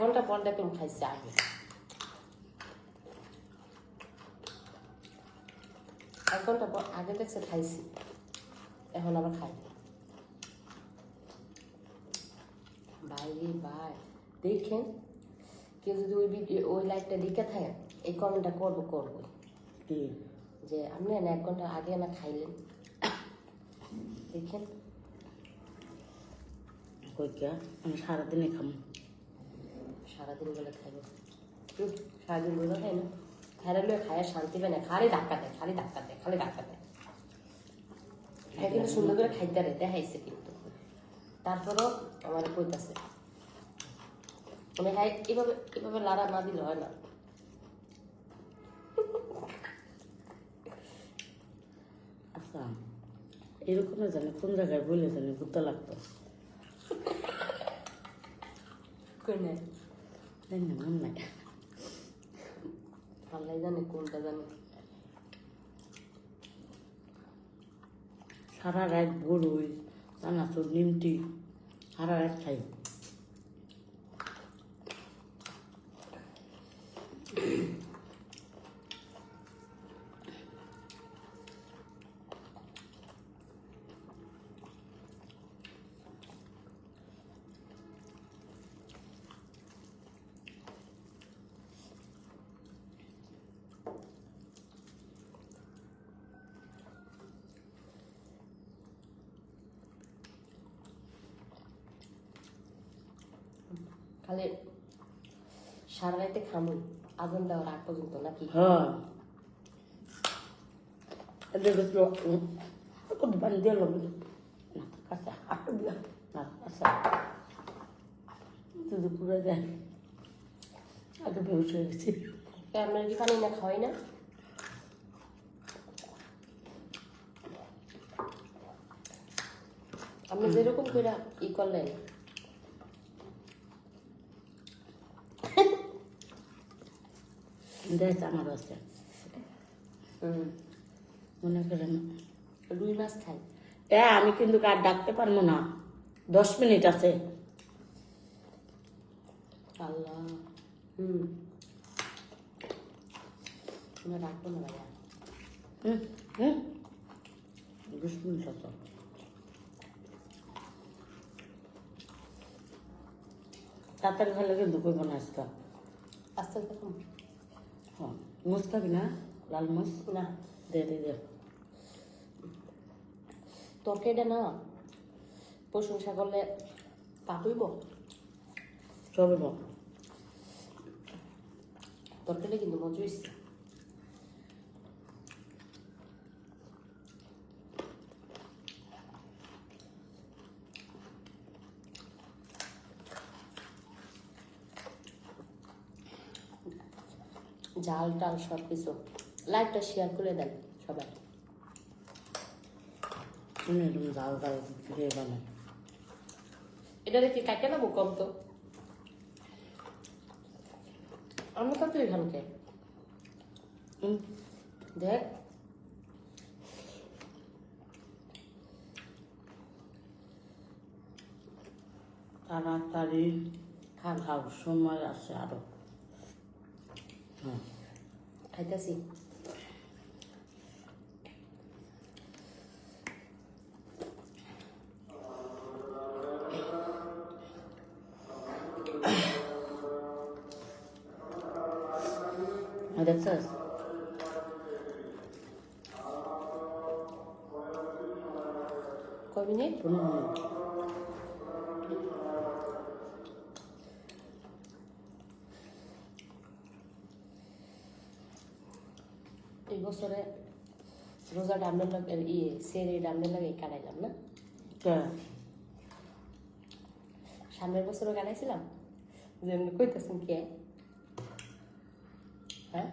ঘন্টা পর দেখলাম খাইছে আগে। 1 ঘন্টা পর আগে দেখছে খাইছি, এখন আবার খাই। ভাই রে ভাই, দেখেন কেউ যদি ওই ভিডিও ওই লাইভটা দেখে থাকে এই কমেন্টটা করবো যে আপনি না 1 ঘন্টা আগে না খাইলেন। দেখেন কইকা আমি সারাদিনে খাবো। সারাদিন বলে খাইব, সারাদিন বলে খাই না, খাইলে খায় শান্তি পায় না, খালি ধাক্কা দেয়, খালি ধাক্কা দেয়, খালি ধাক্কা দেয়। হ্যাঁ কিন্তু সুন্দর করে খাইতে রে দেখাইছে, কিন্তু তারপরও আমার কইতাছে মানে খাই এভাবে এভাবে লাড়া না দিলে হয় না। আচ্ছা এরকম জানি কোন জায়গায় বলে জানি বুঝতে লাগতো কই নাই জানি না, মন নাই। আল্লাহ জানে কোনটা জানে। সারা রাত বড়ই চানাচুর নিমটি সারা রাত খাই। খালি সারা রাতে খামুই আজান দেওয়ার আগ পর্যন্ত নাকি? হ্যাঁ দেখো কত পানি দিয়ে লাগবে না কাঁচা হাঁটু দিয়া না কাঁচা যদি পুরো যায় আগে বেউস হয়ে গেছি। আপনার কি পানি না খাওয়াই না? আপনি যেরকম করে ই করলেন দেখ আমার আছে মনে করেন রুই মাছ খাই। আমি কিন্তু আর ডাকতে পারবো না, 10 মিনিট আছে। আল্লাহ আমরা রাখবো না ভাইয়া। 10 মিনিট আছে। তাড়াতাড়ি ভালো কিন্তু করবো না আজকে। আস্তে আস্তে খাম। হ্যাঁ মুচ খাবি না? লাল মুচ না দে দে দে। তরকারিটা না প্রশংসা করলে পাবইব। চলবে না তরকারিটা কিন্তু মজা হয়েছে। জাল টাল সব কিছু। লাইভটা শেয়ার করে দেন সবাই। তুমি এরকম জাল জাল দিয়ে বানাই। এটা দেখি কাটে নেবো কম তো, আমি কত এখানকে দেখ। তাড়াতাড়ি খাও, সময় আছে আরো। খাইতেছি। দেখছিস কয় মিনিট? 15 মিনিট। এই বছরে রোজা ডামনের লাগে সেরে ডামনের লাগে কাটাইলাম না, সামনের বছরও কাটাইছিলাম। যেমনি কইতেছেন কে? হ্যাঁ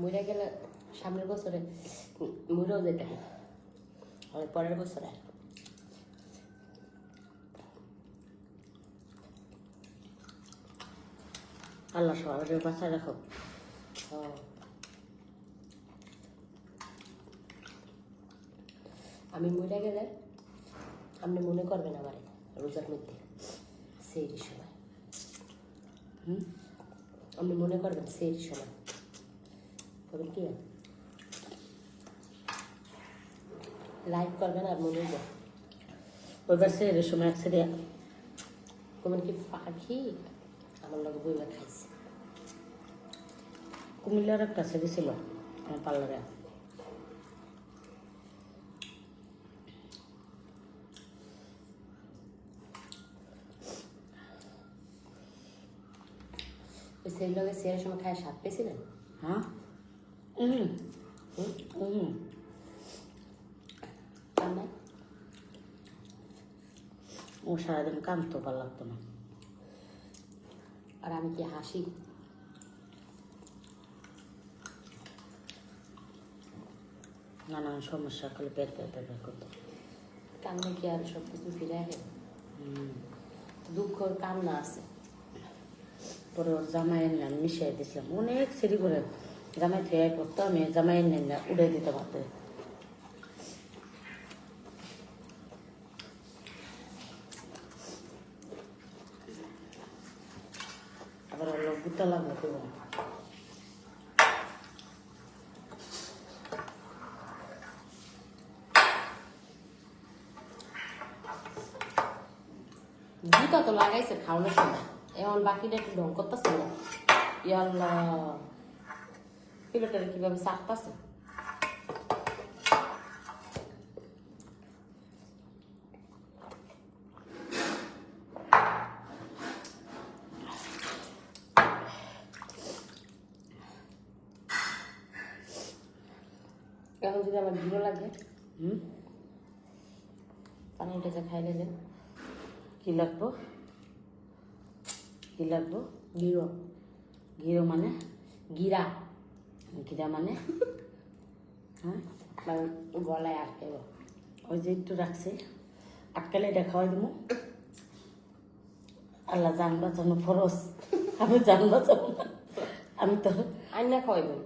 মইরা গেলে সামনের বছরে মইরাও যেতে হয়, পরের বছরে। আল্লাহ সবাই বাঁচায় রাখো। আমি মরে গেলে আপনি মনে করবেন আমারে, রোজার মধ্যে সেই সময় আপনি মনে করবেন সেই সময় তবে কি লাইক করবেন আর মনে করবেন ওইবার সে রেশমে এক সেরে কবেন কি পাখি আমার লগে বইলা খাইছে কুমিল্লার একটা সেরে ছিল আমার পার্লারে ওই সেই লগে সেই সময় খায় স্বাদ পেয়েছিলেন হ্যাঁ তার না ও সারাদিন কাঁদতো ভালো লাগতো না আর আমি কি হাসি নানান সমস্যা করলে পেট করতো কান্না কি আর সব কিছু ফিরে আসে দুঃখ কান্না আছে পরে ওর জামাইয়ের নাম মিশিয়ে দিয়েছিলাম অনেক সিঁড়ি করে জামাই থেকে পড়তো আমি জামাইয়ের নাম উড়ে দিতে পারতে আবার ওর গুতা লাগলো তো জুতা তো লাগাইছে খাওয়ানোর সময় এখন বাকিটা একটু ঢং করতেছে না ইয়াল্লা পিলোটারে কিভাবে চাপতেছে এখন যদি আমার ভিড়ও লাগে পানিটা যা খাইলে দেন কি লাগবো কি লাগবো গিরো ঘিরো মানে গিরা ঘিরা মানে হ্যাঁ মানে গলায় আটকে ওই যে একটু রাখছে আটকালে এটা খাওয়াই দেবো আল্লাহ জান বাঁচানো ফরস আমি জান বাঁচাবো না আমি তো আইনা খাওয়াইবেন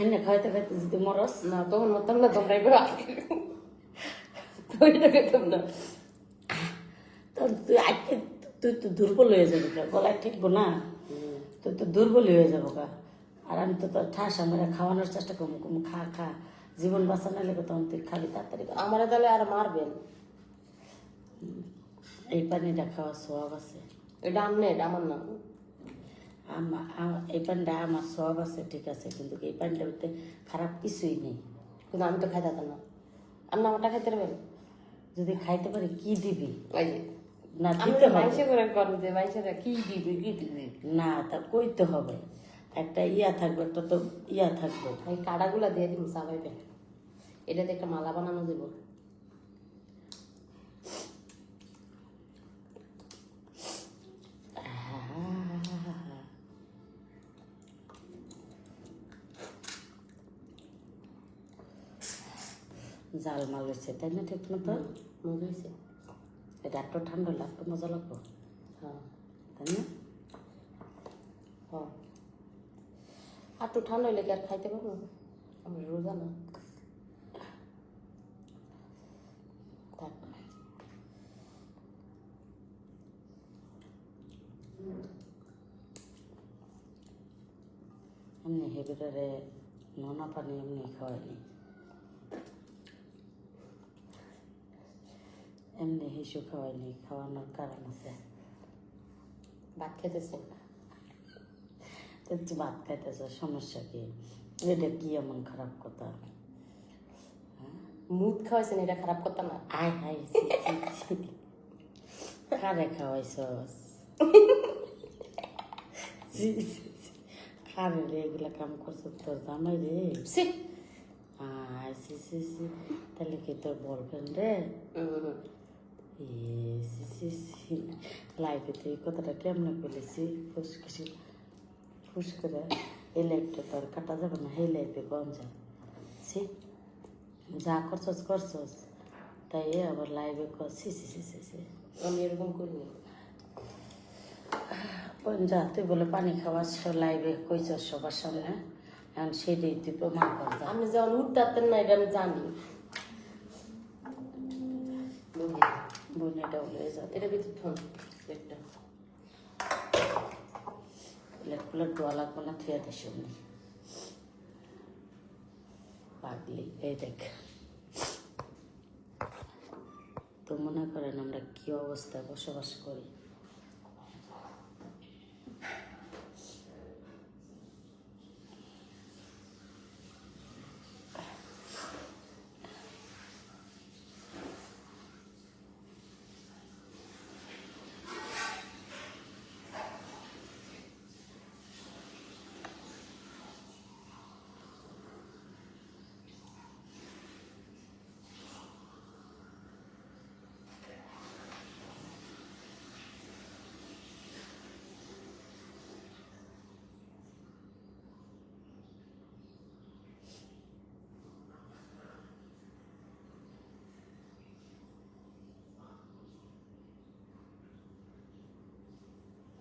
এনে খাইতে খাইতে যদি মরস না তখন মতাম না তোমরা এবার তো খেতাম না তো তুই আজকে তুই তো দুর্বল হয়ে যাবি কা গলায় ঠিকবো না তুই তো দুর্বল হয়ে যাবো কা আর আমি তো তোর ঠাস আমরা খাওয়ানোর চেষ্টা করবো কম খা খা জীবন বাঁচানো লেগে তখন তুই খাবি তাড়াতাড়ি খা। আমার তাহলে আর মারবেন এই পানিটা খাওয়ার স্বভাব আছে এটা আমনে এটা আমার না এই পানিটা আমার স্বভাব আছে ঠিক আছে কিন্তু এই পানিটার ভিতরে খারাপ কিছুই নেই কিন্তু আমি তো খাইতাম না আপনি আমারটা খাইতে পারবেন যদি খাইতে পারি কি দিবি ওই যে না আমি দিতে হবে মাইসে করে করেন যে মাইসেরা কি দিবি কি দিবি না তা কইতে হবে একটা ইয়া থাকবে একটা তো ইয়া থাকবে এই কাটাগুলা দিয়ে দিন চাবাইবেন এটাতে একটা মালা বানানো দেবো জাল মাল হয়েছে তাই না ঠিক মতো মজা হয়েছে এটা একটু ঠান্ডা হলে একটু মজা লাগবো হ্যাঁ তাই না হ্যাঁ আর একটু ঠান্ডা হইলে কি আর খাইতে পারবো আমরা রোজা না থাক এমনি হেবিটারে নোনা পানি এমনি খাওয়াইনি এমনি হিসু খাওয়াইনি খাওয়ানোর কারণ আছে ভাত খেতেছে তো তুই ভাত খাইতেছ সমস্যা কি এটা কি এমন খারাপ কথা মুদ খাওয়াইছেন এটা খারাপ কথা না আয় হাই কারে খাওয়াইছস কারে রে এগুলা কাম করছ তোর জামাই রে সি আয় সি সি সি তাহলে কি তোর বলবেন রে সি সি সি লাইফে তো এই কথাটা কেমনে বলেছি ফুসকুসি ফুস করে এই লাইফটা তোর কাটা যাবে না এই লাইফে কম যা সি যা করছস করছস তাই আবার লাইভে কর সি সি সি সি সি আমি এরকম করিনি যা তুই বলে পানি খাওয়াস লাইভে কইছস সবার সামনে এখন সেটাই তুই প্রমাণ কর যা। আপনি যখন উঠতেন না এটা আমি জানি বোন এটা হলে যাবে এটা ভিতরে থন প্লেটটা। প্লেট প্লেট ধোয়া লাগবে না, থুয়ে দে শুনি পাগলি। এই দেখ, তো মনে করেন আমরা কি অবস্থায় বসবাস করি।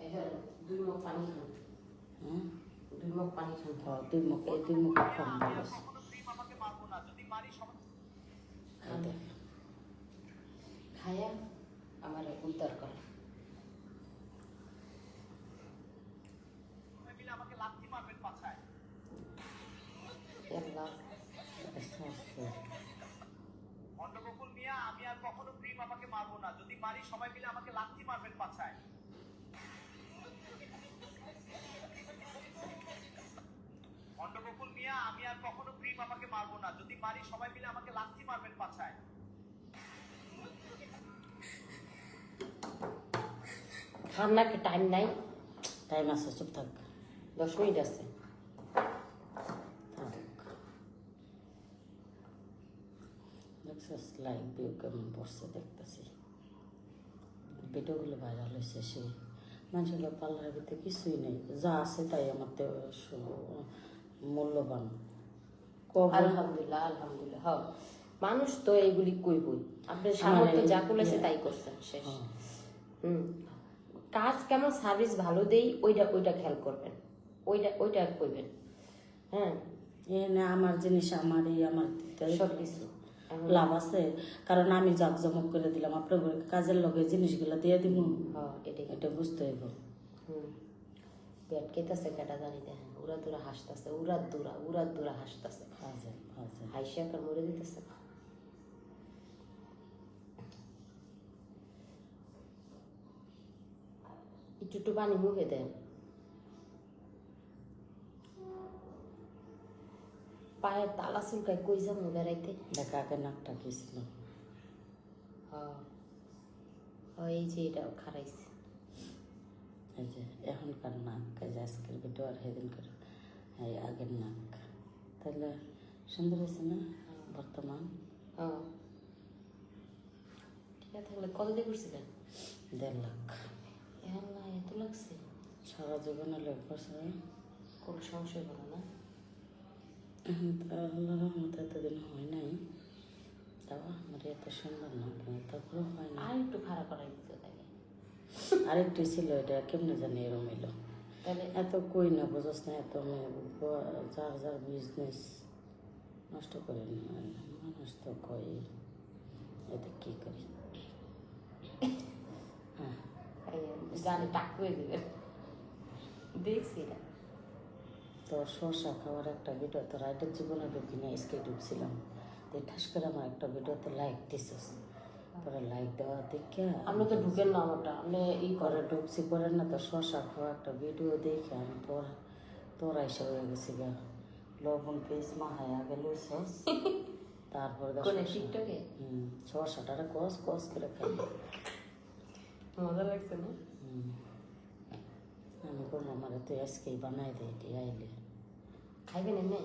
এটা 2 মগ পানি খান, হ্যাঁ 2 মগ পানি খান। দুই মুখ, এই দুই মুখ খাম ভালো। এই দেখ, খায়া আমার উদ্ধার করা। আল্লাহ, আচ্ছা আচ্ছা। খণ্ডবকুল মিয়া, আমি আর কখনো প্রেম আমাকে মারবো না, যদি মারি সবাই মিলে আমাকে লাথি মারবেন পাছায়। খণ্ডবকুল মিয়া, আমি আর কখনো প্রেম আমাকে মারবো না, যদি মারি সবাই মিলে আমাকে লাথি মারবেন পাছায়। খান না, কি টাইম নাই? টাইম আছে, চুপ থাক। 10 মিনিট আছে। দেখছিস লাইক ভিউ কেমন পড়ছে, দেখতেছি ভিডিওগুলো ভাইরাল হয়েছে। সেই মানুষগুলো পার্লারের ভিতরে কিছুই নেই, যা আছে তাই আমার তো মূল্যবান। আলহামদুলিল্লাহ, আলহামদুলিল্লাহ। হ্যাঁ, মানুষ তো এইগুলি কইবই। আপনার সামর্থ্য যা করেছে তাই করছেন, শেষ। কাজ কেমন, সার্ভিস ভালো দেই, ওইটা খেয়াল করবেন, ওইটা কইবেন। হ্যাঁ, এ না আমার জিনিস আমারই, আমার সব কিছু লাভ আছে, কারণ আমি জাকজমক করে দিলাম আপনার কাজের লগে জিনিসগুলো দিয়ে দিব। হ্যাঁ, এটাই। এটা বুঝতে হইব। পেট কেটেছে কেটা জানি, দেখেন উড়া দুরা হাসতেছে, উড়া দুরা হাসতেছে, ফাজে ফাজে হাইসা কার মরে দিতেছে। একটু পানি মুখে দেন। পায়ের তালা চুলকায়, কই যাবো বেড়াইতে? দেখা আগে নাকটা কি ছিল। হ্যাঁ, এই যে এটা খারাইছে। এই যে এখনকার নাক, এই যে আজকের ভিডিও আর সেদিনকার এই আগের নাক, তাহলে সুন্দর হয়েছে না বর্তমান? হ্যাঁ, ঠিক আছে। তাহলে কত দিয়ে করছিলেন? 1.5 লাখ। না, এত লাগছে? সারা জীবনে লোক করছে। কোনো সমস্যা হলো না? আল্লাহর রহমতে এতদিন হয় নাই, তাও আমার এত সুন্দর না, তারপরে হয় না। আর একটু খারাপ করাই দিত তাকে। আরেকটি ছিল, এটা কেমনে জানি এরম এলো। তাহলে এত কই না, বুঝস না, এত যার যার বিজনেস নষ্ট করে না মানুষ, তো কই এতে কী করি। হ্যাঁ, জানি টাকুয়ে দেবেন, দেখছি এটা। তোর শসা খাওয়ার একটা ভিডিও তো রাইটের জীবনে ঢুকি না, আজকে ঢুকছিলাম, তো ঠাস করে আমার একটা ভিডিওতে লাইক দিছিস, পরে লাইক দেওয়া দেখে আপনি তো ঢুকেন না আমারটা, আপনি পরে ঢুকছি, পরে না তো শসা খাওয়া একটা ভিডিও দেখে আমি তোর এসে হয়ে গেছি গা, লবণ পেঁয়াজ মাহায় আগে লইছস, তারপরে টিকটকে শসাটারে কস কস করে খাই। মজা লাগছে না? আমি বললাম আমার তুই আজকেই বানাই দে, এটি আইলে খাইবেন এমনি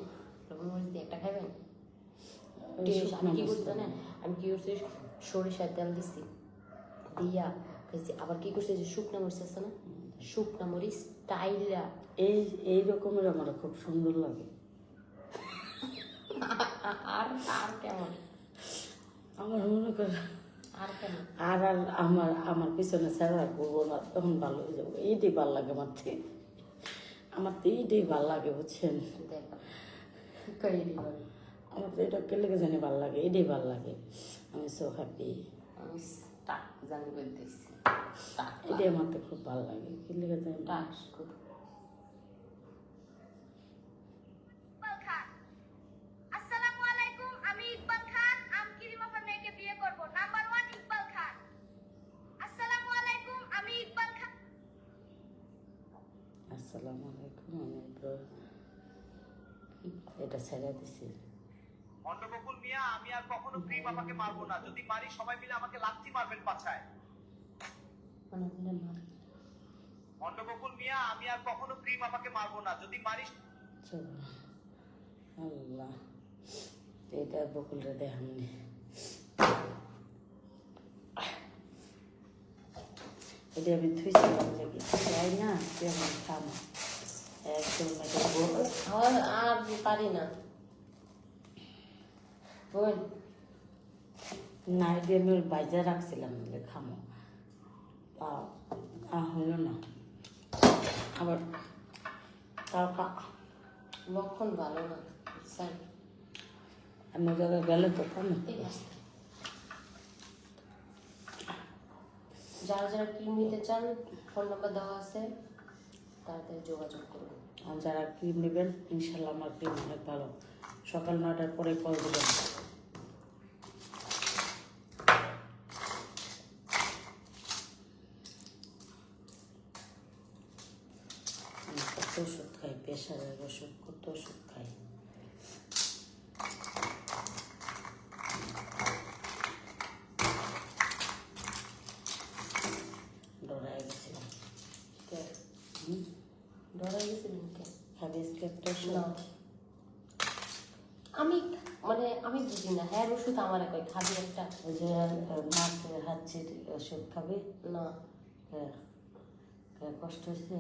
লবণ মরিচ দিয়ে একটা খাইবেন? আমি কি করছি জানেন? আমি কি করছি, সরিষার তেল দিচ্ছি, দিয়া খাইছি। আবার কি করছি, যে শুকনা মরিচ আছে না, শুকনা মরিচ টাইলা, এই রকমের আমার খুব সুন্দর লাগে। আর আর কেমন, আমার মনে করে আর কেমন, আর আর আমার পিছনে ছাড়া করবো না, তখন ভালো হয়ে যাবো। এইটাই ভাল লাগে আমার থেকে, আমার তো এইটাই ভাল লাগে, বুঝছেন? দেখো কই দিবেন। আমার তো এটা কেলে জানি ভাল লাগে, এটাই ভাল লাগে। আমি সো হ্যাপি। টাক জানি করে দিচ্ছি টাক এটা আমার তো খুব ভালো লাগে কি লেগে যায় টাক খুব ইকবাল খান। আসসালামু আলাইকুম, আমি ইকবাল খান। আমি কিরিম আপার মেয়েকে বিয়ে করব। নাম্বার 1 ইকবাল খান। আসসালামু আলাইকুম, আমি ইকবাল খান। আসসালামু আলাইকুম আমি তো এটা ছেড়ে দিছি অন্নবকুল মিয়া আমি আর কখনো প্রিম আপাকে মারবো না, যদি মারি সবাই মিলে আমাকে লাথি মারবেন পাছায়। মনে মনে মার অন্নবকুল মিয়া আমি আর কখনো প্রিম আপাকে মারবো না, যদি মারি চলো আল্লাহ এটা বকুলরে দেখামনি এটা আমি থুইছিলাম দেখি যাই না তুই আমার খামা একদম এটা আর পারি না বোন না এটা আমি ওর বাইজা রাখছিলাম বলে খামো হলো না আবার তাও লক্ষণ ভালো না স্যার আমি ওই জায়গায় গেলে তো খামো এই আসতে যারা যারা ক্রিম নিতে চান ফোন নাম্বার দেওয়া আছে তাড়াতাড়ি যোগাযোগ করুন আর যারা ক্রিম নেবেন ইনশাল্লাহ আমার ক্রিম অনেক ভালো সকাল 9টার পরে কল দেবেন আমি কত ওষুধ খাই প্রেশারের ওষুধ কত ওষুধ খাই ডরাই গেছিলাম কে ডরাই গেছিলেন কে খাবি স্কেপটা না আমি মানে আমি বুঝি না হ্যাঁ ওষুধ আমার কই খাবি একটা ওই যে মাছের হাঁচির ওষুধ খাবি না হ্যাঁ হ্যাঁ কষ্ট হয়েছে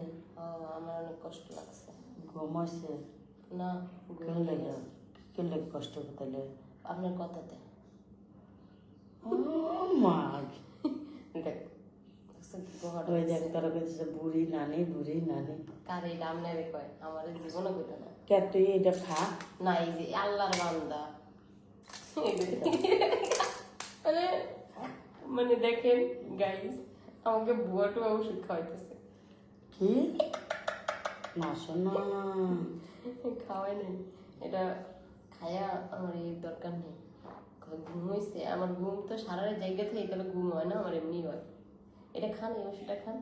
আমার অনেক কষ্ট লাগছে ঘুম হয়েছে না কেউ লেগে কেউ লেগে কষ্ট তাহলে আপনার কথাতে মাগ দেখ দেখছেন কি গোহাটা ওই দেখ তোরা কইছে বুড়ি নানি কার এই দাম নেবে কয় আমার জীবনে কইটা না কে তুই এটা খা না এই যে আল্লাহর বান্দা মানে মানে দেখেন গাইস আমাকে বুয়া টুয়া ওষুধ খাওয়াইতেছে কি না শোনা খাওয়াই নেই এটা খায়া আমার এই দরকার নেই ঘুম হয়েছে আমার ঘুম তো সারা জায়গা থেকে তাহলে ঘুম হয় না আমার এমনি হয় এটা খান এই ওষুধটা খান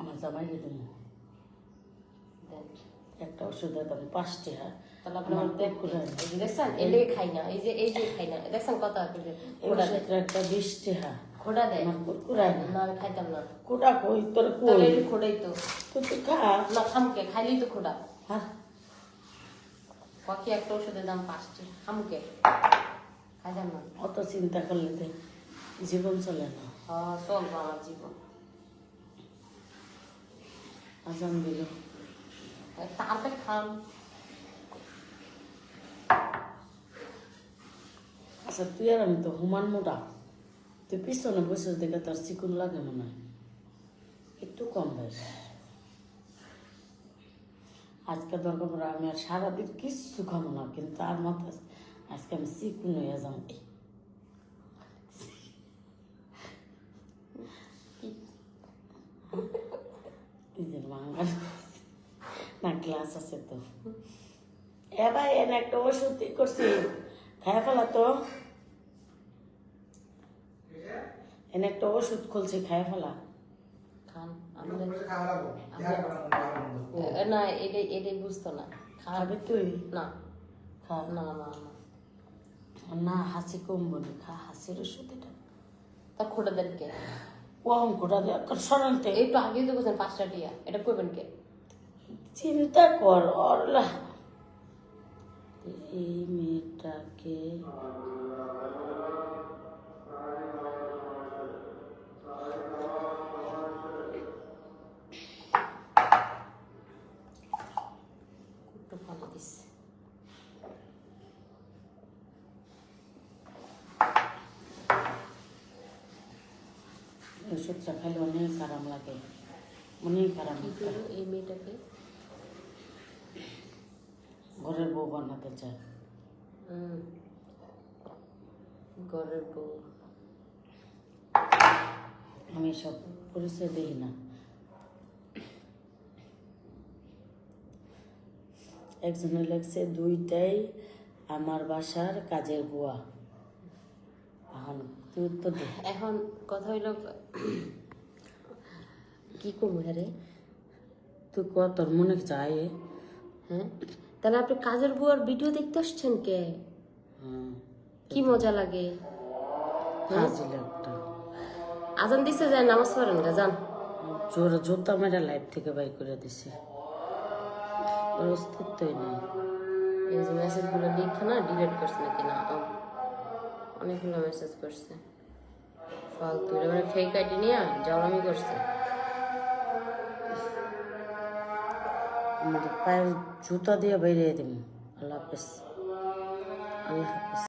আমার জামাই দেবো দেন একটা ওষুধের দাম 5 টাকা তাহলে আপনি আমার দেখছেন এই লেগে খাই না এই যে খাই না দেখছেন কথা খোটা দেয় একটা 20 টাকা খোটা দেয় আমার কুরকুরাই না না আমি খাইতাম না কোটা কই তোর তাহলে কই এটা খোটাই তো তুই খা না খামকে খাইলেই তো খোটা হ্যাঁ বাকি একটা ওষুধের দাম 5 টাকা খামকে খাইতাম না অত চিন্তা করলে তো জীবন চলে না চলবো আমার জীবন আজান দিল তাড়াতাড়ি খান আচ্ছা তুই আর আমি তো হুমান মোটা তুই পিছনে বসে দেখে তোর চিকুন লাগে মনে হয় একটু কম বয়স আজকে দরকার পড়ে আমি আর সারাদিন কিচ্ছু খাবো না কিন্তু আর মাথা আজকে আমি চিকুন হয়ে যাবো নিজের মাঙ্গাল না ক্লাস আছে তো এ ভাই এনে একটা ওষুধ করছি খায় ফেলা তো এনে একটা ওষুধ খুলছি খায় ফেলা খান না এটাই বুঝতো না খাবি তুই না খা না না না না হাসি কমবো না খা হাসির ওষুধ এটা তা খোটা দেন কে কম কোটা দিয়ে সরান্তে একটু আগেই তো বলছেন 5 টাকা এটা করবেন কে চিন্তা কর অরলা এই মেয়েটাকে একটু ভালো দিচ্ছে ওষুধটা খাইলে অনেক আরাম লাগে অনেক আরাম কি করবো এই মেয়েটাকে ঘরের বউ বানাতে চায় ঘরের বউ। আমি সব পরিচয় দেখি না। একজনে লেগছে দুইটাই আমার বাসার কাজের বুয়া। এখন তুই উত্তর দে। এখন কথা হইল কি কমু রে? তুই ক তোর মনে চায়। হ্যাঁ, তাহলে আপনি কাজের বুয়ার ভিডিও দেখতে আসছেন কে? হ্যাঁ, কি মজা লাগে। ফাজিল একটা। আজান দিছে, যায় নামাজ পড়েন গা, যান। জোরে জুতা মেরা লাইফ থেকে বাই করে দিছে, ওর অস্তিত্বই নেই। এই যে মেসেজগুলো লিখে না ডিলিট করছে নাকি না, অনেকগুলো মেসেজ করছে ফালতু, মানে ফেক আইডি নিয়ে জাওলামি করছে। আমাদের পায়ের জুতা দিয়ে বেরিয়ে দিব। আল্লাহ হাফেজ, আল্লাহ হাফেজ।